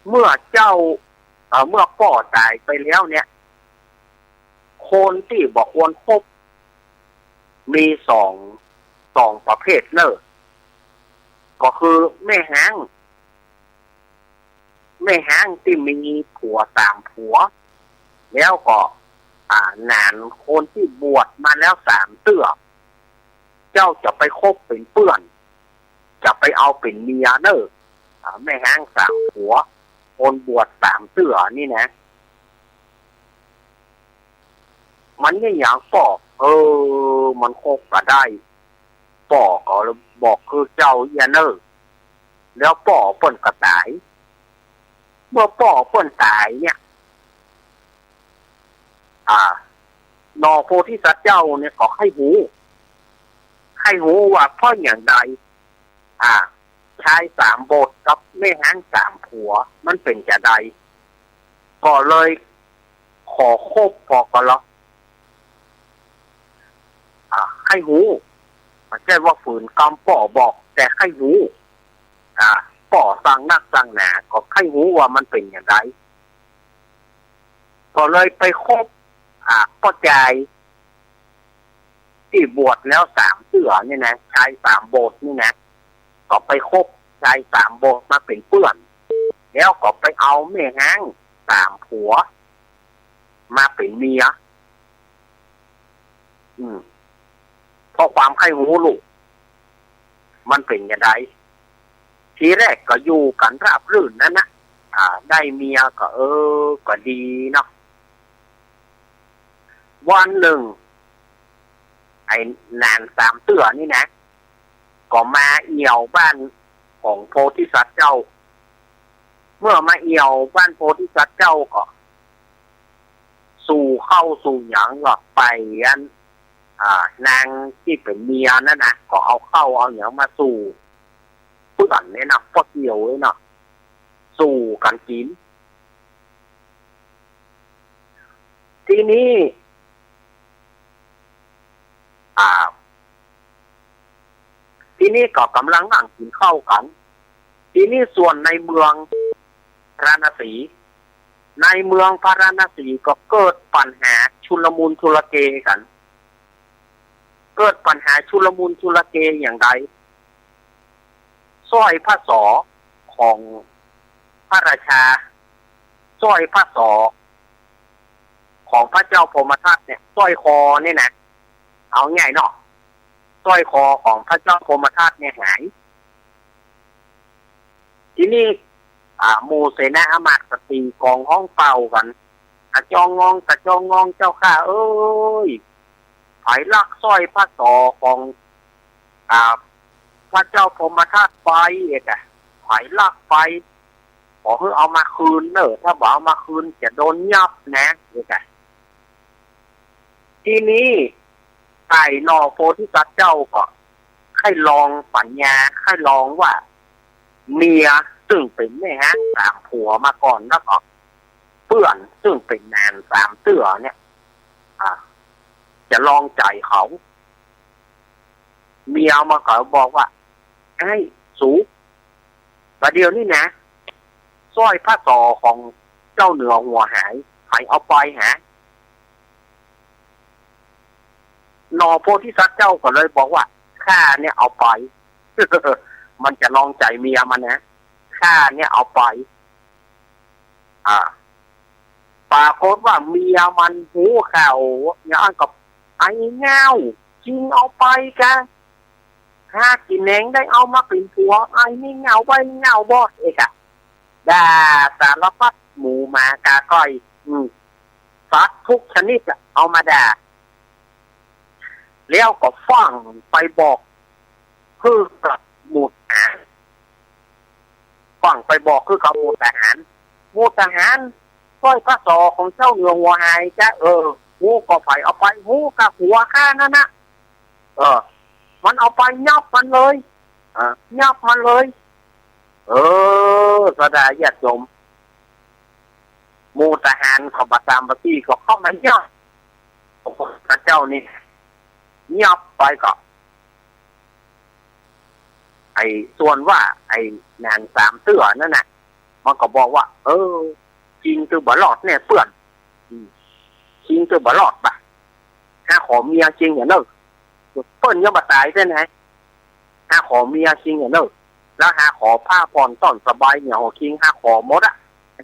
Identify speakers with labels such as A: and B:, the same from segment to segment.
A: เมื่อเจ้าเมื่อป่อตายไปแล้วเนี่ยคนที่บอกควรคบมีสองประเภทเนอะก็คือแม่ห้างที่มีผัวตามผัวแล้วก็นานคนที่บวชมาแล้ว3 เตื้อเจ้าจะไปคบเป็นเพื่อนจะไปเอาเป็นเมียเนอะแม่ห้าง3 ผัวคนบวช3 เตื้อนี่นะมันไม่อย่างปอกมันคบก็ได้ปอกก็บอกคือเจ้าอย่าเนอะแล้วปอกเปิ้นก็ตายเมื่อปอกเปิ้นตายเนี่ยนอโพธิสัตว์เจ้าเนี่ยก็ให้หูว่าเพราะอย่างใดชาย3 บทกับแม่ห้าง3 ผัวมันเป็นจะใดก็เลยขอคบพอก็แล้วให้หูไม่ใช่ว่าฝืนกรรมป่อบอกแต่ให้หูป่อสร้างนักสร้างหนาก็ให้หูว่ามันเป็นอย่างไรก็เลยไปคบพ่อใจที่บวชแล้ว3 เตื้อนี่นะชาย3 บทนี่นะก็ไปคบชาย3 บทมาเป็นเพื่อนแล้วก็ไปเอาแม่ห้าง3 ผัวมาเป็นเมียเพราะความไข้หูลูกมันเป็นอย่างไรทีแรกก็อยู่กันราบรื่นนั่นนะได้เมียก็ก็ดีเนาะวันหนึ่งไอ้นาน3 เตื้อนี่นะก็มาเอี่ยวบ้านของโพธิสัตว์เจ้าเมื่อมาเอี่ยวบ้านโพธิสัตว์เจ้าก็สู่เข้าสู่หยังก็ไปนางที่เป็นเมียนั่นนะก็เอาเข้าเอาหยังมาสู่เพื่อนเนี่ยนะพอเกี่ยวเลยเนาะสู่กันกินทีนี้ก็กำลังนั่งกินข้าวกันทีนี้ส่วนในเมืองพาราณสีในเมืองพาราณสีก็เกิดปัญหาชุลมุนชุลเกกันเกิดปัญหาชุลมุนชุลเกอย่างไรสร้อยพระศอของพระราชาสร้อยพระศอของพระเจ้าพรหมทัตเนี่ยสร้อยคอเนี่ยนะเอาง่ายเนาะสร้อยคอของพระเจ้าพรหมทัตเนี่ยหายทีนี้หมู่เสนาอมาตย์สตรีกองห้องเป่ากันกระจองงองเจ้าข้าเอ้ยไผลักสร้อยพระศอของพระเจ้าพรหมทัตไปไผลักไปขอให้เอามาคืนเนอะถ้าบอกเอามาคืนจะโดนยับนะทีนี้ไก่นอโพธิสัตว์เจ้าก็ให้ลองปัญญาให้ลองว่าเมียซึ่งเป็นแม่ห้าง3 ผัวมาก่อนแล้วก็เพื่อนซึ่งเป็นนาน3 เตื้อเนี่ยจะลองใจเขาเมียมาก็บอกว่าไอ้สูประเดี๋ยวนี้นะสร้อยพระศอของเจ้าเหนือหัวหายใครเอาไปนอโพธิสัตว์เจ้าก็เลยบอกว่าข้าเนี่ยเอาไป มันจะลองใจเมียมันนะข้าเนี่ยเอาไปปรากฏว่าเมียมันหูข่าวอย่างกับไอ้เงาจริงเอาไปกันถ้ากินเองได้เอามาเป็นผัวไอ้นี่เงาไปเงาบอดด่าสารพัดหมูหมากาก้อยสัตว์ทุกชนิดเอามาด่าแล้วก็ฟังไปบอกคือกับหมู่ทหารฟังไปบอกคือกับหมู่ทหารสร้อยพระศอของเจ้าเหนือหัวหายจ้ะหูก็ไผเอาไปหูกับหัวข้านั่นนะมันเอาไปยับมันเลยยับมันเลยสดาญาติโยมหมู่ทหารเขาประจำปฏิก็เข้ามายับพระเจ้านี่ยับไปก็ไอ้ส่วนว่าไอ้นาง3 เตื้อนั่นน่ะ มันก็บอกว่าจริงคือบลอดเนี่ยเปื่อนจริงคือบลอดปะหาขอเมียจริงอย่างเนอะเปิ้นยังมาตายใช่ไหมหาขอเมียจริงอย่างเนอะแล้วหาขอผ้าผ่อนต้อนสบายเนี่ยหัวคิงหาขอมดอะ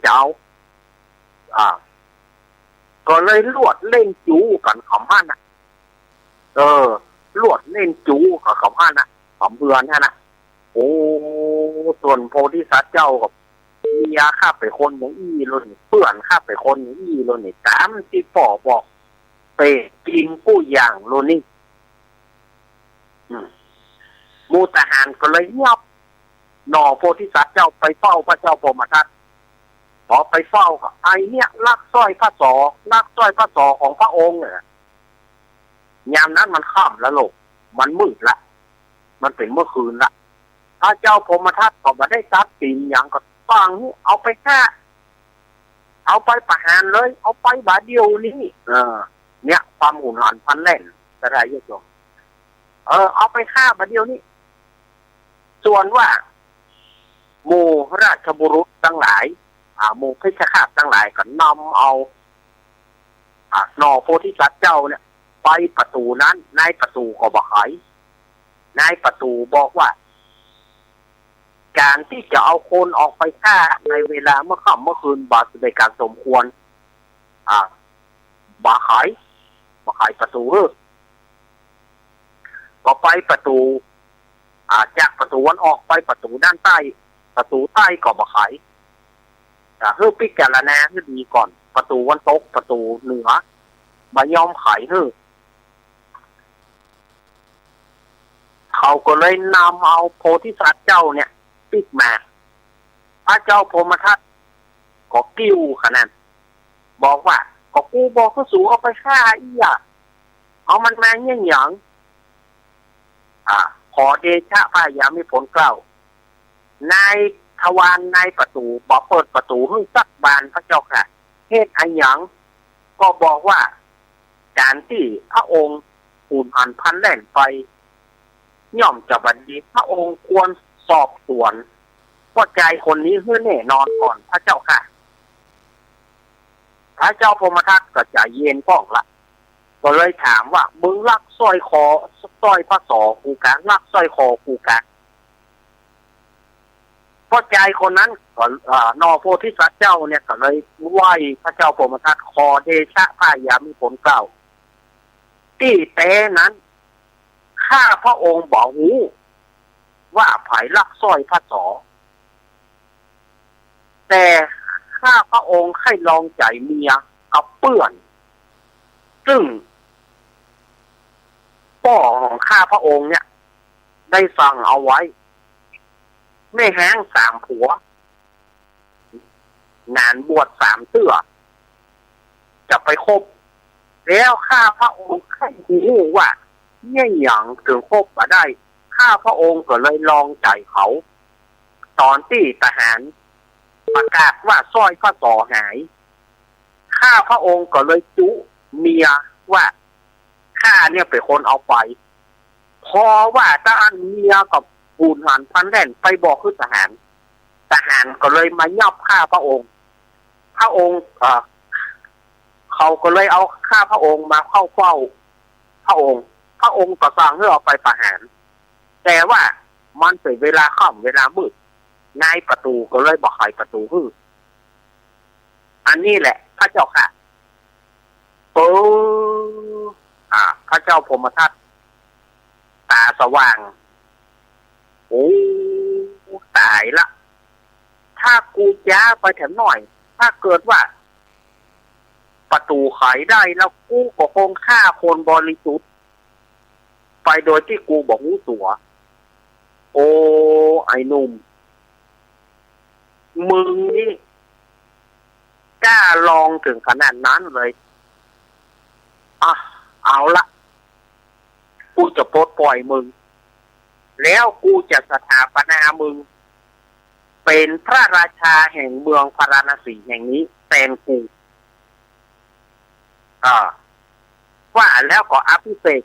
A: จะเอาก็เลยลวดเล่นจูกันขำพันอ่ะลวดเล่นจูกับขำพันอ่ะขำเบือนท่านอ่ะโอ้ส่วนโพธิสัตว์เจ้ากับมียาฆ่าไปคนอย่างอี้เลยเปื่อนฆ่าไปคนอย่างอี้เลยนี่ตามที่ป่อบอกไปกินกู้อย่างโลนี่มูทหารก็เลยยับหน่อโพธิสัตว์เจ้าไปเฝ้าพระเจ้าพรหมทัตพอไปเฝ้าไอเนี่ยลักสร้อยพระศอของพระองค์เนี่ยยามนั้นมันค่ำแล้วลูกมันมืดละมันเป็นเมื่อคืนละพระเจ้าพรหมทัตก็มาได้ทรัพย์สินอย่างก็ฟังเอาไปฆ่าเอาไปประหารเลยเอาไปบาเดียวนี้เนี่ยความหุนหันพันแล่นจะได้เยอะจงเอาไปฆ่าบาเดียวนี้ส่วนว่าหมู่ราชบุรุษทั้งหลายหมู่เพชฌฆาตทั้งหลายก็นำเอาหน่อโพธิสัตว์เจ้าเนี่ยไปประตูนั้นนายประตูก็บอกให้นายประตูบอกว่าการที่จะเอาคนออกไปฆ่าในเวลาเมื่อค่ำเมื่อคืนบาดในการสมควรบาขายประตูก็ไปประตูจากประตูวันออกไปประตูด้านใต้ประตูใต้ก็บาขายเพื่อพิจารณาให้ดีก่อนประตูวันตกประตูเหนือบายอมขายเขาก็เลยนำเอาโพธิสัตว์เจ้าเนี่ยปิดมาพระเจ้าพรหมทัตก็กิ้วขนาดบอกว่าก็กูบอกเขาสูเอาไปฆ่าเอามันมาเงี้ยหยังขอเดชะพระยามีผลเกล้านายทวารนายประตูบอกเปิดประตูให้สักบานพระเจ้าค่ะเหตุอันหยังก็บอกว่าการที่พระองค์หูนหันพันแล่นไปย่อมจะบัดนี้พระองค์ควรสอบสวนว่าใจคนนี้เพื่อแน่นอนก่อนพระเจ้าค่ะพระเจ้าพรหมทัตก็จะเย็นป้องละก็เลยถามว่ามึงลักสร้อยคอสร้อยพระศอกูกะลักสร้อยคอกูกะเพราะใจคนนั้นก็นอโพธิสัตว์เจ้าเนี่ยก็เลยไหว้พระเจ้าพรหมทัตขอเดชะพระยามีผลเกล้าที่เต้นั้นข้าพระองค์บอกหูว่าไผ่ลักสร้อยพระศอแต่ข้าพระองค์ให้ลองใจเมียกับเปื่อนซึ่งพ่อของข้าพระองค์เนี่ยได้สั่งเอาไว้ไม่แห้ง3 ผัวงานบวช3 เตื้อจะไปคบแล้วข้าพระองค์ให้หูว่าเนี่ยอย่างถึงคบมาได้ข้าพระองค์ก็เลยลองใจเขาตอนที่ทหารประกาศว่าสร้อยพระศอหายข้าพระองค์ก็เลยจุเมียว่าข้าเนี่ยเป็นคนเอาไปพอว่าตาอันเมียกับหูนหันพันแล่นไปบอกคือทหารก็เลยมายับข้าพระองค์เขาก็เลยเอาข้าพระองค์มาเข้าเฝ้าพระองค์ก็สั่งให้เอาไปประหารแต่ว่ามันเป็นเวลาค่ำเวลามืดนายประตูก็เลยบอกให้ประตูอันนี้แหละพระเจ้าค่ะพระเจ้าพรหมทัตตาสว่างโอ้ตายละถ้ากูจ้าไปแถมหน่อยถ้าเกิดว่าประตูไขได้แล้วกูก็คงฆ่าคนบริสุทธิ์ไปโดยที่กูบอกรู้ตัวโอ้ไอ้หนุ่มมึงนี่กล้าลองถึงขนาดนั้นเลยเอาละกูจะปลดปล่อยมึงแล้วกูจะสถาปนามึงเป็นพระราชาแห่งเมืองพาราณสีแห่งนี้แทนกูว่าแล้วก็อภิเษก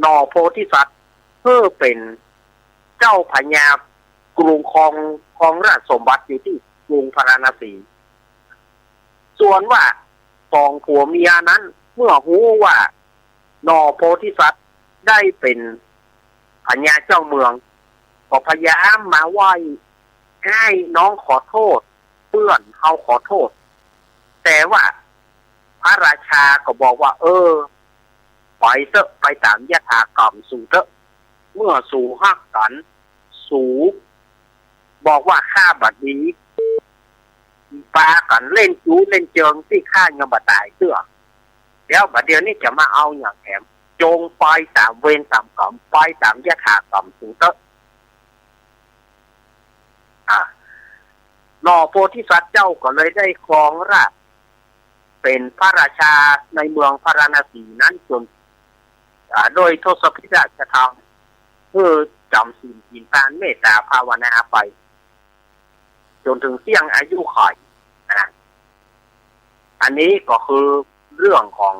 A: หน่อโพธิสัตว์เพื่อเป็นเจ้าพญาก กรุงครองราชสมบัติอยู่ที่กรุงพาราณสีส่วนว่าสองผัวเมียนั้นเมื่อรู้ว่านอโพธิสัตว์ได้เป็นพญาเจ้าเมืองก็พยายามมาไหว้ให้น้องขอโทษเพื่อนเขาขอโทษแต่ว่าพระราชาก็บอกว่าปล่อยเถอะไปตามยถากรรมสู่เถอะเมื่อสู่ฮักกันสู่บอกว่าข้าบัดนี้ปากันเล่นจู้เล่นเจิงที่ข้ายังบัดตายเตื้อแล้วบัดเดี๋ยวนี้จะมาเอาอย่างแถมจงไปตามเวรตามกรรมไปตามยถากรรมสู่เถอะนอโพธิสัตว์เจ้าก็เลยได้ครองราชเป็นพระราชาในเมืองพาราณสีนั้นจนโดยทศพิราชธรรมเพื่อจำศีลกินทานเมตตาภาวนาไปจนถึงเสี่ยงอายุขัยอันนี้ก็คือเรื่องของ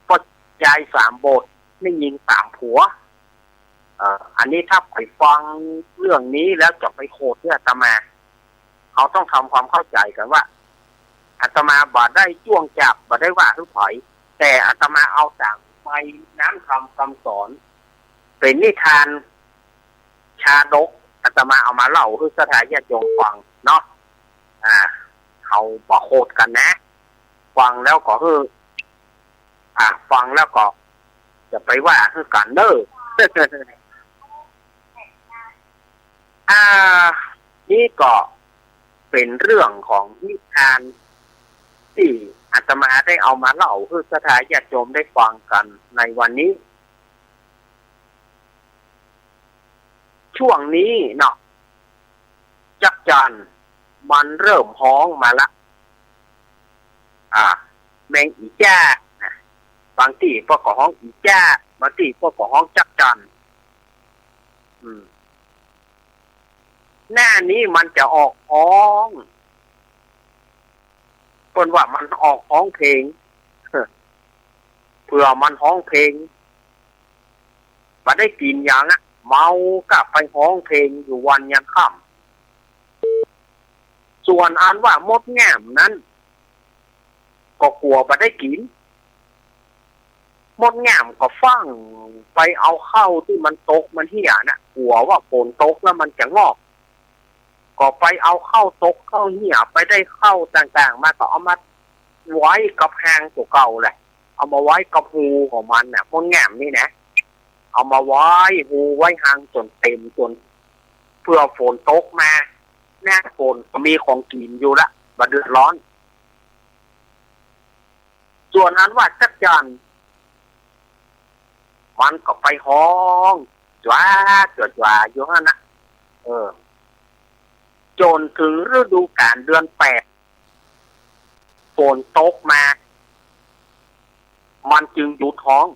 A: ปัจจัยสามบทไม่ยิงสามผัวอันนี้ถ้าไปฟังเรื่องนี้แล้วจะไปโคตรที่อาตมาเขาต้องทำความเข้าใจกันว่าอาตมาบ่ได้จ้วงจับบ่ได้ว่าทุกถอยแต่อาตมาเอาจากไปน้ำคำสอนเป็นนิทานชาดกอาตมาเอามาเล่าให้สถานญาติโยมฟังเนาะเขาบอกโคตรกันนะฟังแล้วก็คือฟังแล้วก็จะไปว่าคือกันเนอนี่ก็เป็นเรื่องของนิทานที่อาตมาได้เอามาเล่าให้สถานญาติโยมได้ฟังกันในวันนี้ช่วงนี้เนาะจักจั่นมันเริ่มฮ้องมาละแมงอีจ้าบางที่พวกก็ฮ้องอีจ้าบางที่พวกก็ฮ้องจักจั่นหน้านี้มันจะออกฮ้องคนว่ามันออกฮ้องเพลงเพื่อมันฮ้องเพลงมาได้กินอย่างเมากลับไปฮ้องเพลงอยู่วันยันค่ำส่วนอันว่ามดแง่มนั้นก็กลัวมาได้กินมดแง่มก็ฟังไปเอาเข้าที่มันตกมันเหี้ยน่ะกลัวว่าฝนตกแล้วมันจะงอกก็ไปเอาเข้าตกเข้าเหี้ยไปได้เข้าต่างๆมาก็เอามาไว้กับหางตัวเก่าเลยเอามาไว้กับหูของมันน่ะมดแง่มนี่นะเอามาไว้หูไว้หางจนเต็มจนเพื่อฝนตกมาหน้าฝนก็มีของกินอยู่ละบ่เดือดร้อนส่วนนั้นว่าจักจั่นมันก็ไปห้องจ้าอยู่นั่นนะจนถึงฤดูกาลเดือน8ฝนตกมามันจึงอยู่ท้อง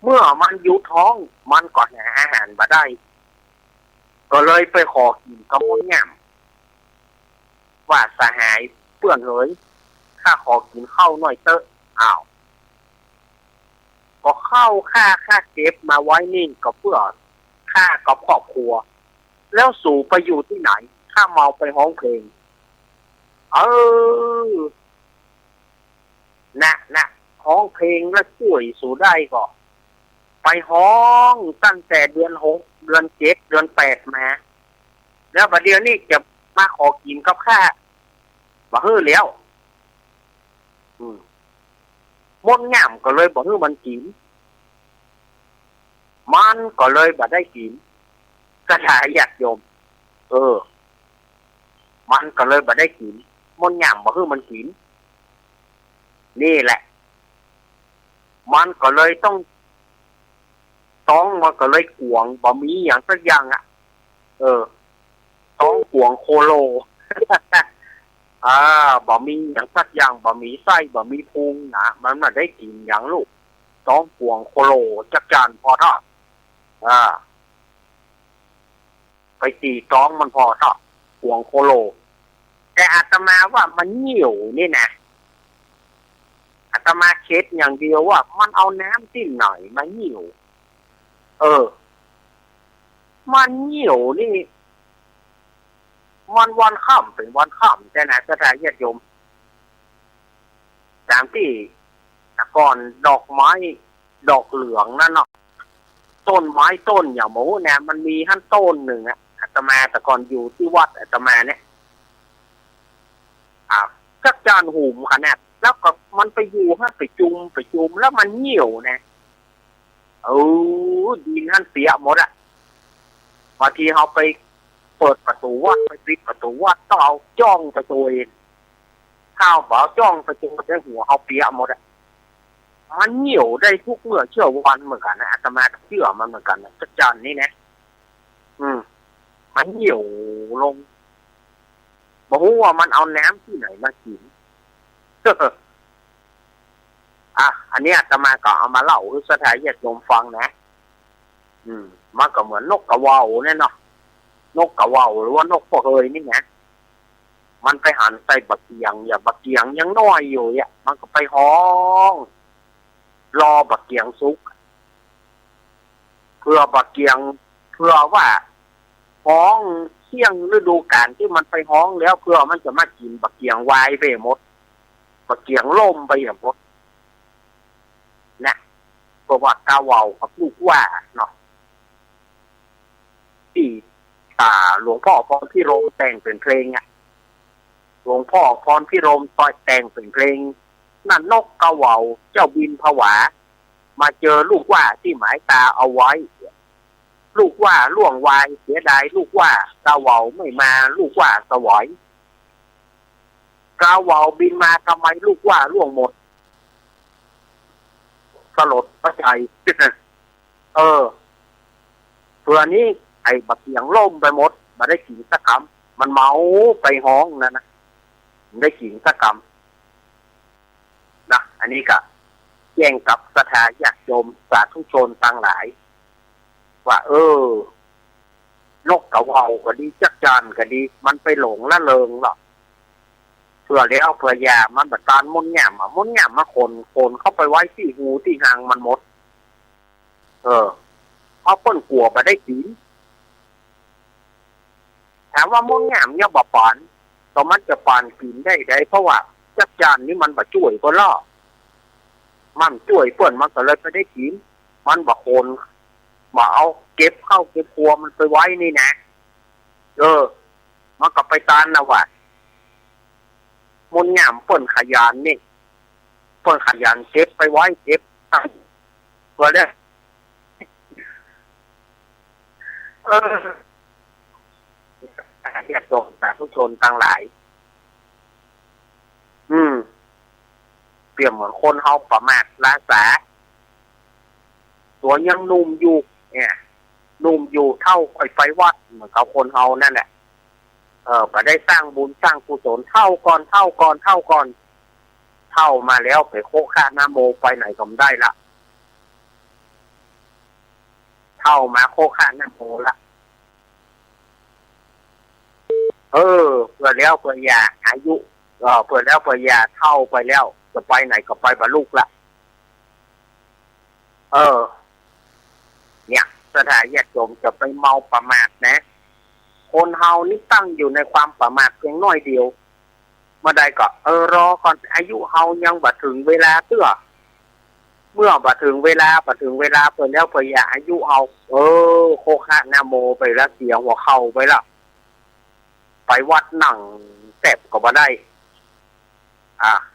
A: เมื่อมันอยู่ท้องมันก็หาอาหารมาได้ก็เลยไปขอกินกับมดแง่มว่าสหายเพื่อนเอ๋ยข้าขอกินข้าวหน่อยเถอะก็เข้าค่าเก็บมาไว้นี่ก็เพื่อค่ากับครอบครัวแล้วสู่ไปอยู่ที่ไหนข้าเมาไปห้องเพลงนะห้องเพลงแล้วช่วยสู่ได้ก็ไปห้องตั้งแต่เดือน6เดือน7เดือน8มาแล้วบัดเดี๋ยวนี้จะมาขอกินกับข้าบ่ฮื้อแล้วมดแง่มก็เลยบ่ฮื้อมันกินมันก็เลยบ่ได้กินกระถายญาติโยมมันก็เลยบ่ได้กินมดแง่มบ่ฮื้อมันกินนี่แหละมันก็เลยต้องมันก็เลยกวงบ่มีอย่างสักอย่างต้องกวงโคโลบ่มีอย่างสักอย่างบ่มีไส้บ่มีพุงนะมันไม่ได้กินอย่างลูกต้องกวงโคโลจักจั่นพอทอดไปตีต้องมันพอทอดกวงโคโลแต่อาตมาว่ามันเหี่ยวนี่นะอาตมาเช็ดอย่างเดียวว่ามันเอาน้ำจิ้มหน่อยมาเหี่ยว มันเหี่ยวนี่มันวันค่ำเป็นวันค่ำแต่นะสถานญาติโยมตามที่ก่อนดอกไม้ดอกเหลืองนั่นเนาะต้นไม้ต้นอย่างหมูเนี่ยมันมีขั้นต้นหนึ่งอะอาตมาแต่ก่อนอยู่ที่วัดอาตมาเนี่ยสักจานหุ่มขนาดแล้วก็มันไปอยู่ฮะไปจุมแล้วมันเหี่ยวนะดินนั่นเสียหมดอะบางทีเขาไปเปิดประตูวัดไปปิดประตูวัดต้องเอาจ้องประตูเองข้าวบ่าจ้องประตูได้หัวเขาเปียหมดอะมันเหี่ยวได้ทุกเมื่อเชื่อวันเหมือนกันนะอาตมาเชื่อมันเหมือนกันนะสักจานนี้นะมันเหี่ยวลงบอกว่ามันเอาน้ำที่ไหนมากินอันนี้อาตมาก็เอามาเล่าให้สถานญาติโยมฟังนะมันก็เหมือนนกกระว่าวเนี่ยเนาะนกกระว่าวหรือว่านกพวกเอ้ยนี่นะมันไปหันใส่บักเกียงบักเกียงยังน้อยอยู่เนี่ยมันก็ไปห้องรอบักเกียงสุกเพื่อบักเกียงเพื่อว่าห้องเที่ยงฤดูกาลที่มันไปห้องแล้วเพื่อมันจะมากินบักเกียงวายไปหมดบักเกียงล่มไปหมดนะเพราะว่ากาเวากับลูกว่าเนาะที่หลวงพ่อพรพิรมแต่งเป็นเพลงอ่ะหลวงพ่อพรพิรมต่อยแต่งเป็นเพลงนั่นนกกาเวาเจ้าบินผวามาเจอลูกว่าที่หมายตาเอาไว้ลูกว่าล่วงวายเสียดายลูกว่ากาเวาไม่มาลูกว่าสวอยกาเวาบินมาทำไมลูกว่าล่วงหมดสลดพระใจเพื่อนี้ไอ้บักเสียงล่มไปหมดมาได้กินสักคำมันเมาไปห้องนะได้กินสักคำนะอันนี้ก็แจ้งกับสถานญาติโยมสาธุชนต่างหลายว่านกกระว่าวก็ดีจักจันก็ดีมันไปหลงละเริงหรอกเพื่อแล้วเพื่อยามันบัดตานมุนแง่มาคนเข้าไปไว้ที่หูที่หางมันหมดเพราะต้นกลัวมาได้กินถามว่ามุนแง่เนี่ยบ่ปานต่อมันจะปานกินได้เพราะว่าจักจันนี่มันบ่ช่วยก็ล่อมันช่วยเปิ้นมันก็เลยไม่ได้กินมันบ่คนมาเอาเก็บเข้าเก็บครัวมันไปไว้นี่นะมันก็ไปตานนะว่ามุนแง่เปิ้นขยันนี่เปิ้นขยันเก็บไปไว้เก็บเพื่อได้ญาติโยมสาธุชนต่างหลายเปรียบเหมือนคนเฮาประมาทละสาตัวยังนุ่มอยู่เนี่ยนุ่มอยู่เท่าค่อยไปวัดเหมือนเขาคนเฮานั่นแหละก็ได้สร้างบุญสร้างกุศลเท่าก่อนเท่ามาแล้วไปโคค่านาโมไปไหนก็ไม่ได้ละเท่ามาโคค่านาโมละเพื่อแล้วเพื่อยาอายุเพื่อแล้วเพื่อยาเท่าไปแล้วจะไปไหนก็ไปบรรลุละเนี่ยสถานญาติโยมจะไปเมาประมาทนะคนเฮานี่ตั้งอยู่ในความประมาทเพียงน้อยเดียวเมื่อใดก็รอก่อนอายุเฮายังบ่ถึงเวลาเตื้อเมื่อบ่ถึงเวลาเพิ่นแล้วเพิ่นอยากอายุเฮาโคคะนะโมไปแล้วเสียหัวเข่าไปละไปวัดนั่งแทบก็บ่ได้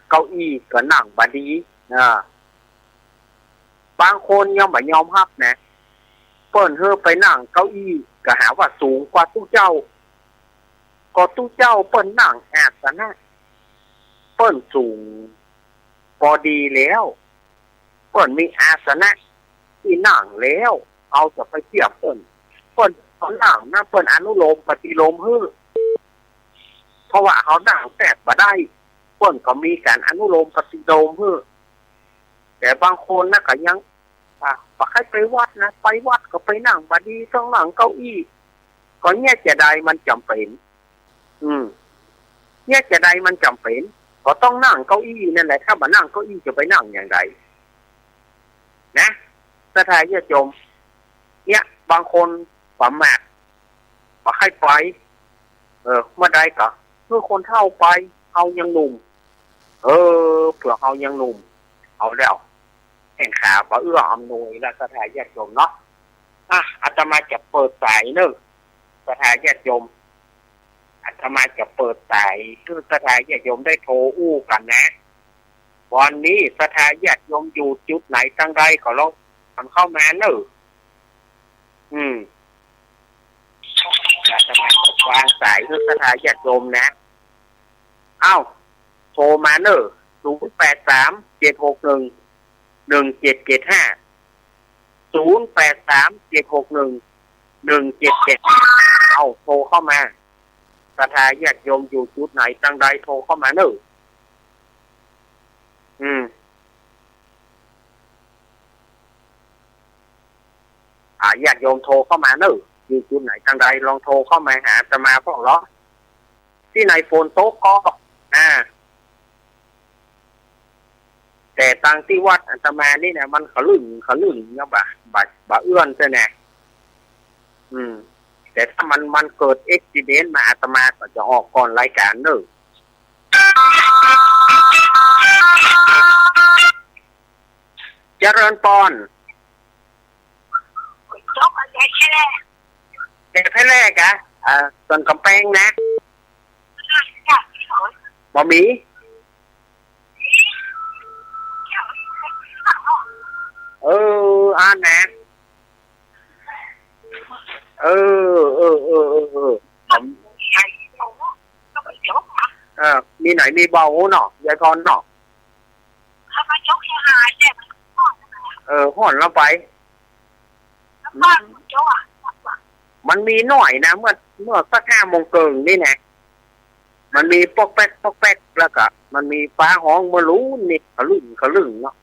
A: เก้าอี้ก็นั่งบ่ดีบางคนยังบ่ยอมรับนะเปิ้นไปนั่งเก้าอี้ก็หาว่าสูงกว่าตู้เจ้าก็ตู้เจ้าเปิ้นนั่งอาสนะเปิ้นสูงพอดีแล้วเปิ้นมีอาสนะที่นั่งแล้วเอาจะไปเทียบเปิ้นเขานั่งนะเปิ้นอนุโลมปฏิโลมเพราะว่าเขานั่งแทบบ่ได้เปิ้นก็มีการอนุโลมปฏิโลมแต่บางคนนะก็ยังบ่ให้ไปวัดนะไปวัดก็ไปนั่งบ่ดีต้องนั่งเก้าอี้ก็เนี่ยจะได้มันจำเป็นเนี่ยจะได้มันจำเป็นก็ต้องนั่งเก้าอี้นั่นแหละถ้าบ่นั่งเก้าอี้จะไปนั่งอย่างไรนะสถานญาติโยมเนี่ยบางคนประมาท มาให้ไปเมื่อใดก็เพื่อคนเท่าไปเอายังหนุ่มเผื่อเอายังหนุ่มเอาแล้วแห่งขาบ่เอื้ออำนวยและสถานญาติโยมเนาะอาตมาจะเปิดสายเนอะสถานญาติโยมอาตมาจะเปิดสายคือสถานญาติโยมได้โทรอู้กันนะวันนี้สถานญาติโยมอยู่จุดไหนตั้งใดก็ลองมันเข้ามาเนอะอาตมาวางสายคือสถานญาติโยมนะโทรมาเนอะ0837611775 0837611775โทรเข้ามาสถานญาติโยมอยู่จุดไหนตั้งใดโทรเข้ามาเนอะญาติโยมโทรเข้ามาเนอะอยู่จุดไหนตั้งใดลองโทรเข้ามาหาอาตมาพวกเราที่ในโฟนโต๊ะก็แต่ทางที่วัดอาตมานี่นะมันขลุ่นเนี่ยบ่เอื้อนใช่ไหมแต่ถ้ามันเกิดอุบัติเหตุมาอาตมาก็จะออกก่อนรายการเนอะเจริญปอนแต่แค่แรกส่วนกำแพงนะบะหมี่นะมีไหนมีเบาเนาะยายพรเนาะห่อนแล้วไปมันมีหน่อยนะเมื่อสัก5 โมงเกินนี่นะมันมีปอกแป๊กแล้วก็มันมีฟ้าห้องมารู้นี่ขลุ่นเนาะ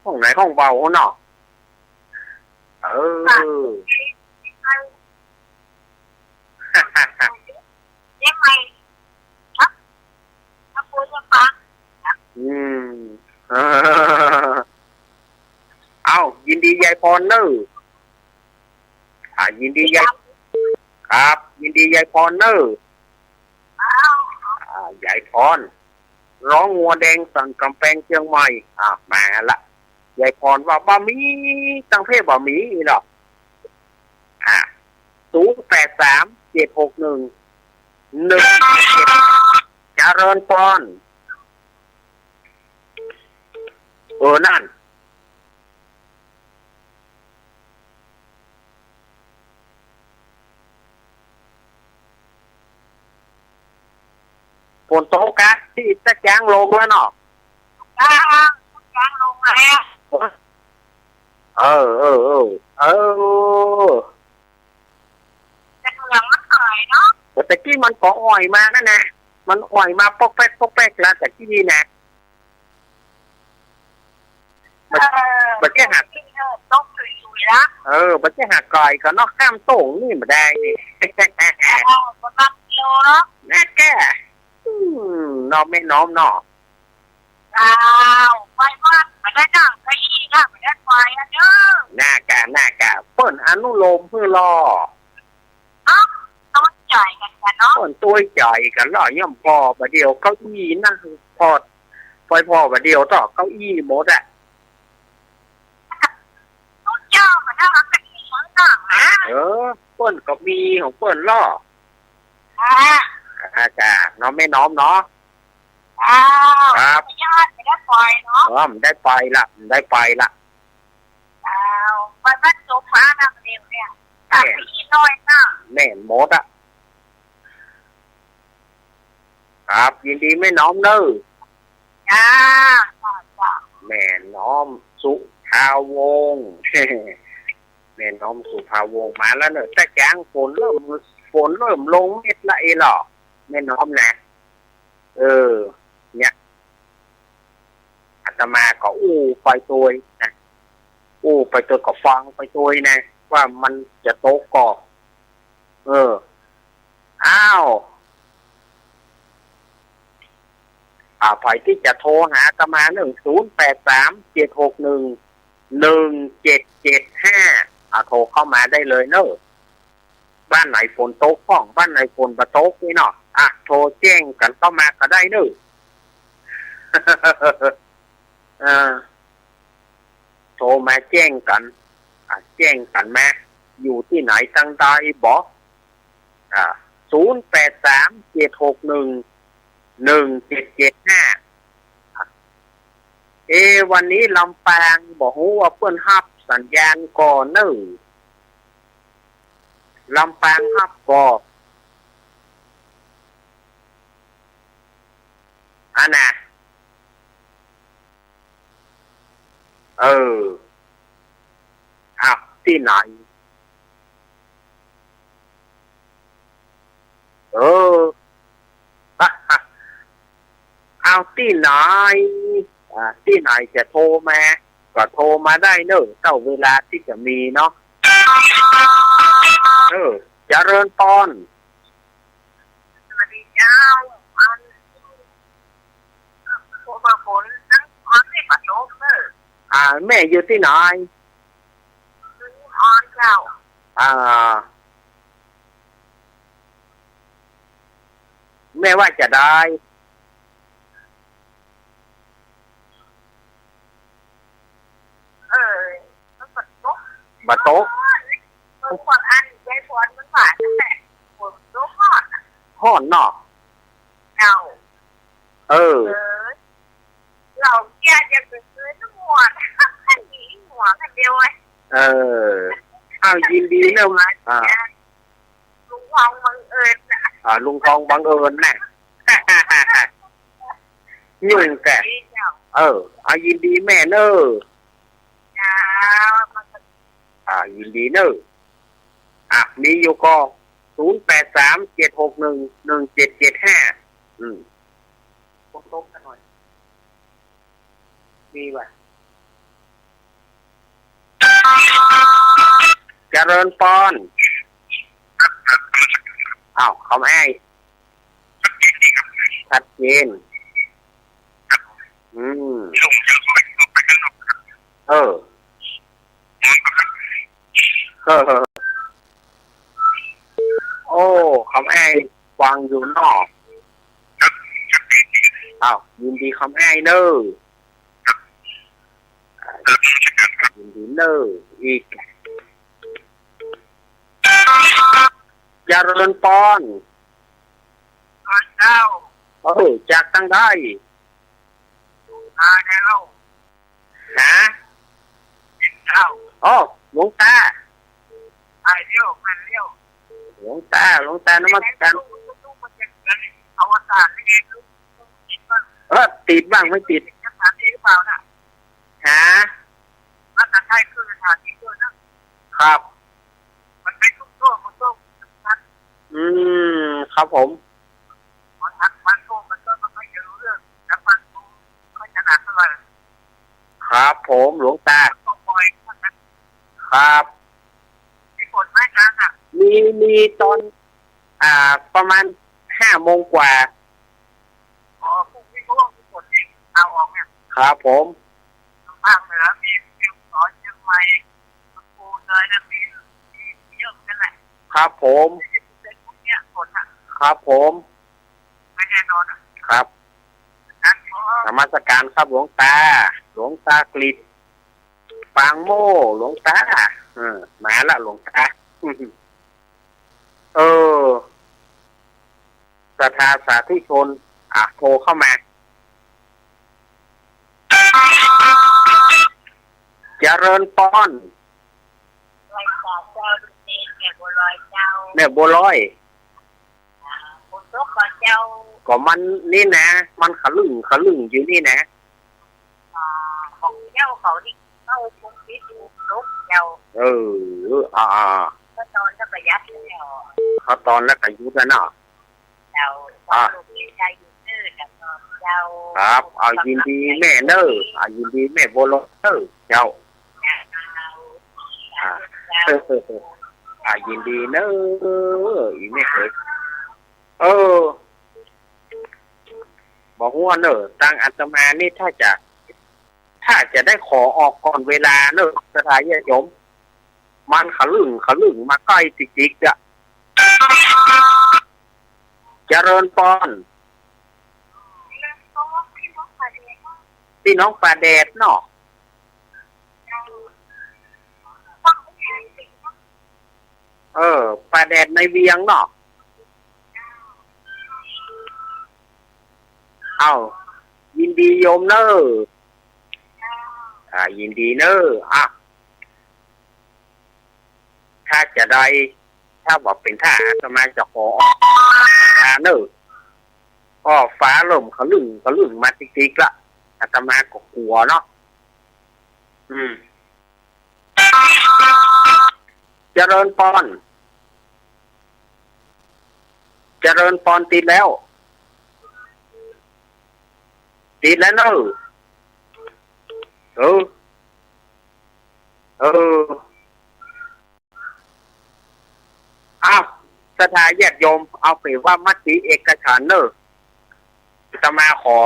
A: ห้องไหนห้องเบาเนาะ
B: ยังไงครับถ้าพูดจะฟัง
A: ยินดียายพรเนอะยินดียายครับยินดียายพรเนอะยายพรร้องงัวแดงสั่งกำแพงเชียงใหม่มาละยายพรว่าบะหมี่ตั้งเพศบะหมี่เนาะ08376117เจริญพรนั่นฝนตกกะที่ตะแกงลงแล้วเนาะ
B: กลางลงแล้วแต่เหลืองมันหายเนาะ
A: แต่กี้มันก็อ่อยมานั่นนะมันอ่อยมาปอกแป๊กแล้วแต่ที่นี่นะมันแค่หัก
B: ต้องสุยๆละ
A: มันแค่หักก่อยก็นอกข้ามโต่งนี่มาได้นี่
B: ประมาณกิโลเนาะ
A: น่าแก่น้อมไม่น้อมเนาะ
B: ไฟมากไม่ได้นั่งไปอีกไม่ได้ไฟเด้อ
A: หน้ากะเปิ้นอนุโลมเพื่อรอ
B: ต้องจ่ายกันเนาะ
A: เปิ้นตัวจ่ายกันรอย่อมพอประเดี๋ยวเก้าอี้นั่งพอประเดี๋ยวต่อเก้าอี้หมด
B: ต้องเจ้ามันน่ารักกันที่ชั้นต่างนะ
A: เปิ้นก็มีของเปิ้นล่อจ้าน้องไม่น้อมเนาะ
B: ครับไม่ได้ไปเนาะ
A: มันได้ไปละ
B: ไปบ้านโซฟานักเรียนเนี่ยตัดพี่น้อยน่ะ
A: แม่นหมดครับยินดีไม่น้อมเนอะแม่น้อมสุภาวงศ์แม่น้อมสุภาวงศ์มาแล้วเนอะแต่แจ้งฝนเริ่มลงเม็ดละหรอแม่น้อมนะเนี่ยอาตมาก็ไปตัวนะไปตัวก็ฟังไปตัวนะว่ามันจะโตก่อไปที่จะโทรหาอาตมา0837611775 โทรเข้ามาได้เลยเนอะบ้านไหนฝนตกห้องบ้านไหนฝนประตกนี่เนาะโทรแจ้งกันเข้ามาก็ได้เนอะ โทรมาแจ้งกันแจ้งกันมาอยู่ที่ไหนตั้งใดบอก0837611775วันนี้ลำปางบอกว่าเพื่อนฮับสัญญาณก่อนเนอะลำปางฮับบอกนะที่ไหนเอาที่ไหนที่ไหนจะโทรมาก็โทรมาได้เนอะเท่าเวลาที่จะมีเนาะเจริญพร
B: สวัสดีเจ้าโทรมาฝนทั้งวันไม่ประสบเลย
A: แม่อยู่ที่ไหน
B: ออนเจ้า
A: แม่ว่าจะได้บัตโต๊ะ
B: คนอันใจฝนมันหวานแต่ฝนตก
A: ห่อนเนาะ
B: เราเราแกจะไปซื้อทั้งหมดอันนี้หัวกันเดียวไว้
A: ยินดีเนอะ
B: ลุงทองบังเอิญ
A: ลุงทองบังเอิญน่ะยุ่งแกยินดีแม่เนอะยินดีเนอะมีอยู่ก็0837611775ลบกันหน่อยมีป่ะเจริญพรเขาให้ชัดเจนเขาให้ฟังอยู่นอกยินดีคำให้เนอะยินดีเนอะอีกเจริญพร
B: เจ้า
A: จากตั้งได้
B: แล้วเจ้า
A: หลวงตา
B: เลี้ยวมันเลี้ยว
A: หลวงตานมัสการ
B: อวสานนี่
A: ติดบ้างไม่ติด
B: สถานที่หรือเปล่านะมาตรไทยคือสถานที่ด้วยนะครับมันเป็นทุกโซ่
A: ครับผม
B: มันโซ่มันก็ไม่เยอะเรื่องแล้วมันก็ขนาดเท่าไหร่
A: ครับผมหลวงตาครับ
B: มีฝนไหมครับ
A: มีตอนประมาณ5 โมงกว่า
B: พรุ่งนี้ก็ว่ามีฝนอีกเอาออกเนี่ย
A: ครับผม
B: ภาคเหนือมีสอนเชียงใหม่ภูเลยนะมีเยอะนั่นแหละ
A: ครับผมครับผม
B: ไม่แน่นอน
A: ครับนมัสการครับหลวงตากฤษปางโม่หลวงตามาละหลวงตาศรัทธาสาธุชนโทรเข้ามาเจริญพรเนี่ยบัวลอยก็มันนี่นะมันขลุ่งอยู่นี่นะ
B: ของเจ้าเขาที่เข้าคงคิดดูลุกเจ้าก็ตอนจะประหยัดแล้ว
A: เขาตอนแล้วประยุทธ์แล้วเนาะ
B: เจ้าลูกชายอยู่ซื่อเจ้า
A: ครับยินดีแม่เนอะยินดีแม่บัวลอยเจ้ายินดีเนอะอีแม่เอ้ยบอกว่าเนอะทางอาตมานี่ถ้าจะได้ขอออกก่อนเวลาเนอะสถานโยม มันขลึงมาใกล้จิกๆอ่ะเจริญปอนพี่น้องปลาแดดเนาะปลาแดดในเวียงเนาะเอายินดีโยมเนอะยินดีเนอะถ้าจะได้ถ้าบอกเป็นท่าอาตมาจะขอเนอะก็ฟ้าลมขลึงมาจิกๆละอาตมาก็กลัวเนาะเจริญปอนติดแล้วเนอะอ้าวสถาญาติโยมเอาไปว่ามติเอกฉันท์เนอะอาตมาขอ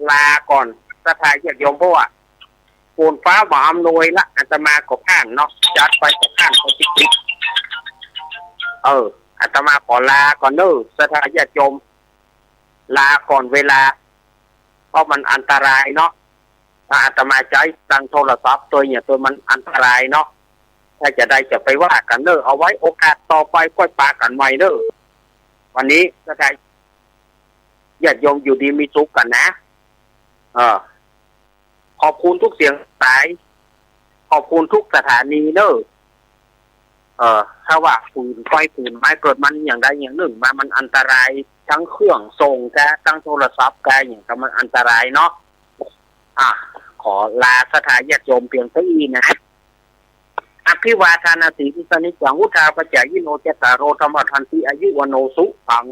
A: ลาก่อนสถาญาติโยมเพราะว่าฝนฟ้าบ่อำนวยละอาตมาก็ผ่านเนาะจัดไปก็ผ่านเขาจิกอาตมาขอลาก่อนเนอะสถาญาติโยมลาก่อนเวลาเพราะมันอันตรายเนาะถ้าอาตมาใช้ตั้งโทรศัพท์ตัวเนี่ยตัวมันอันตรายเนาะถ้าจะได้จะไปว่ากันเนอะเอาไว้โอกาสต่อไปค่อยปากันใหม่เนอะวันนี้สถาญาติโยมอยู่ดีมีสุขกันนะขอบคุณทุกเสียงสายขอบคุณทุกสถานีเนอะถ้าว่าฝืนไฟฝืนไม้เกิดมันอย่างใดอย่างหนึ่งมามันอันตรายทั้งเครื่องส่งแกทั้งโทรศัพท์แกอย่างก็มันอันตรายเนาะขอลาสถาญาติโยมเพียงเท่านี้นะอภิวาทานาสีพิสนิจังวุฒาปัจจายิโนเจตารโรธรรมทันติอายุวโนสุขัง